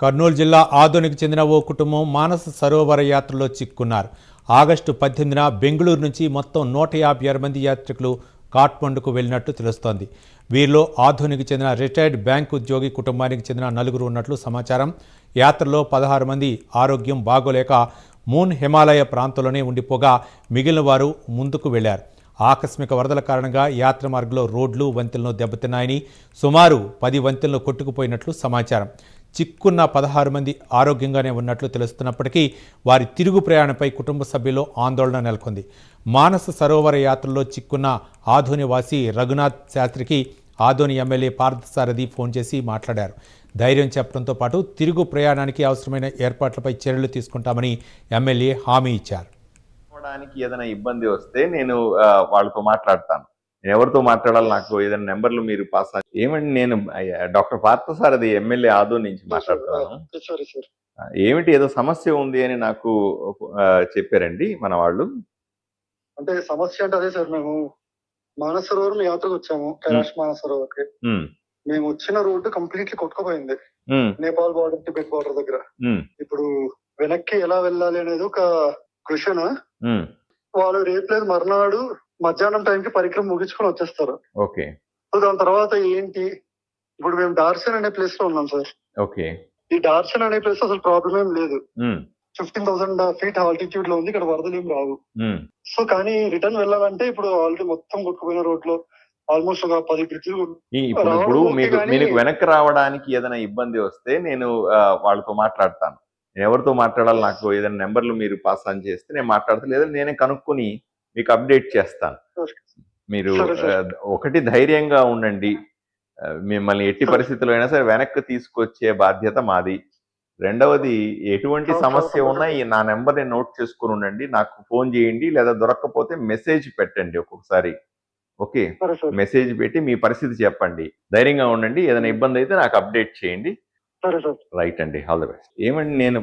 కర్నూలు జిల్లా ఆదోనికి చెందిన ఓ కుటుంబం మానస సరోవర యాత్రలో చిక్కున్నారు. ఆగస్టు 18న బెంగళూరు నుంచి మొత్తం 156 మంది యాత్రికులు కాఠ్మండుకు వెళ్లినట్టు తెలుస్తోంది. వీరిలో ఆదోనికి చెందిన రిటైర్డ్ బ్యాంక్ ఉద్యోగి కుటుంబానికి చెందిన 4 ఉన్నట్లు సమాచారం. యాత్రలో 16 మంది ఆరోగ్యం బాగోలేక మూన్ హిమాలయ ప్రాంతంలోనే ఉండిపోగా మిగిలిన వారు ముందుకు వెళ్లారు. ఆకస్మిక వరదల కారణంగా యాత్ర మార్గంలో రోడ్లు వంతెనలు దెబ్బతిన్నాయని, సుమారు 10 వంతెనలు కొట్టుకుపోయినట్లు సమాచారం. చిక్కున్న 16 మంది ఆరోగ్యంగానే ఉన్నట్లు తెలుస్తున్నప్పటికీ వారి తిరుగు ప్రయాణంపై కుటుంబ సభ్యుల్లో ఆందోళన నెలకొంది. మానస సరోవర యాత్రలో చిక్కున్న ఆదోని వాసి రఘునాథ్ శాస్త్రికి ఆదోని ఎమ్మెల్యే పార్థసారథి ఫోన్ చేసి మాట్లాడారు. ధైర్యం చెప్పడంతో పాటు తిరుగు ప్రయాణానికి అవసరమైన ఏర్పాట్లపై చర్యలు తీసుకుంటామని ఎమ్మెల్యే హామీ ఇచ్చారు. ఏదైనా ఇబ్బంది వస్తే నేను వాళ్ళతో మాట్లాడతాను. ఎవరితో మాట్లాడాలి, నాకు ఏదైనా నెంబర్లు మీరు పాస్ ఏమండి. నేను డాక్టర్ పార్థసారథి ఎమ్మెల్యే ఆదోని నుంచి మాట్లాడుతున్నాను. ఏమిటి, ఏదో సమస్య ఉంది అని నాకు చెప్పారండి మన వాళ్ళు. అంటే సమస్య అంటే అదే సార్, మేము మానస సరోవరం యాత్రకు వచ్చాము. కైలాష్ మానస సరోవర్కి మేము వచ్చిన రోడ్డు కంప్లీట్లీ కొట్టుకుపోయింది. నేపాల్ బార్డర్, టిబెట్ బార్డర్ దగ్గర. ఇప్పుడు వెనక్కి ఎలా వెళ్ళాలి అనేది ఒక క్వశ్చన్. వాళ్ళు రేపు లేదు మర్నాడు మధ్యాహ్నం టైంకి పరిక్రమ ముగించుకొని వచ్చేస్తారు. ఓకే. సో దాని తర్వాత ఏంటి, ఇప్పుడు మేము డార్సన్ అనే ప్లేస్ లో ఉన్నాం సార్. ఓకే. ఈ డార్సన్ అనే ప్లేస్ అసలు ప్రాబ్లం ఏం లేదు. 15,000 feet ఆల్టిట్యూడ్ లో ఉంది. ఇక్కడ వరదలు ఏం రావు. సో కానీ రిటర్న్ వెళ్ళాలంటే ఇప్పుడు ఆల్రెడీ మొత్తం కొట్టుకుపోయిన రోడ్ లో ఆల్మోస్ట్ ఒక 10 బ్రిడ్జ్లు. ఇప్పుడు మీకు వెనక్కి రావడానికి ఏదైనా ఇబ్బంది వస్తే నేను వాళ్ళతో మాట్లాడతాను. ఎవరితో మాట్లాడాలి, నాకు ఏదైనా నెంబర్లు మీరు పాస్ ఆన్ చేస్తే నేను మాట్లాడతాను, లేదా నేనే కనుక్కొని మీకు అప్డేట్ చేస్తాను. మీరు ఒకటి ధైర్యంగా ఉండండి. మిమ్మల్ని ఎట్టి పరిస్థితుల్లో అయినా సరే వెనక్కి తీసుకొచ్చే బాధ్యత మాది. రెండవది, ఎటువంటి సమస్య ఉన్నా నా నెంబర్ని నోట్ చేసుకుని ఉండండి, నాకు ఫోన్ చేయండి, లేదా దొరక్కపోతే మెసేజ్ పెట్టండి ఒక్కొక్కసారి. ఓకే, మెసేజ్ పెట్టి మీ పరిస్థితి చెప్పండి. ధైర్యంగా ఉండండి. ఏదైనా ఇబ్బంది అయితే నాకు అప్డేట్ చేయండి. రైట్ అండి, ఆల్ ది బెస్ట్. ఏమండి, నేను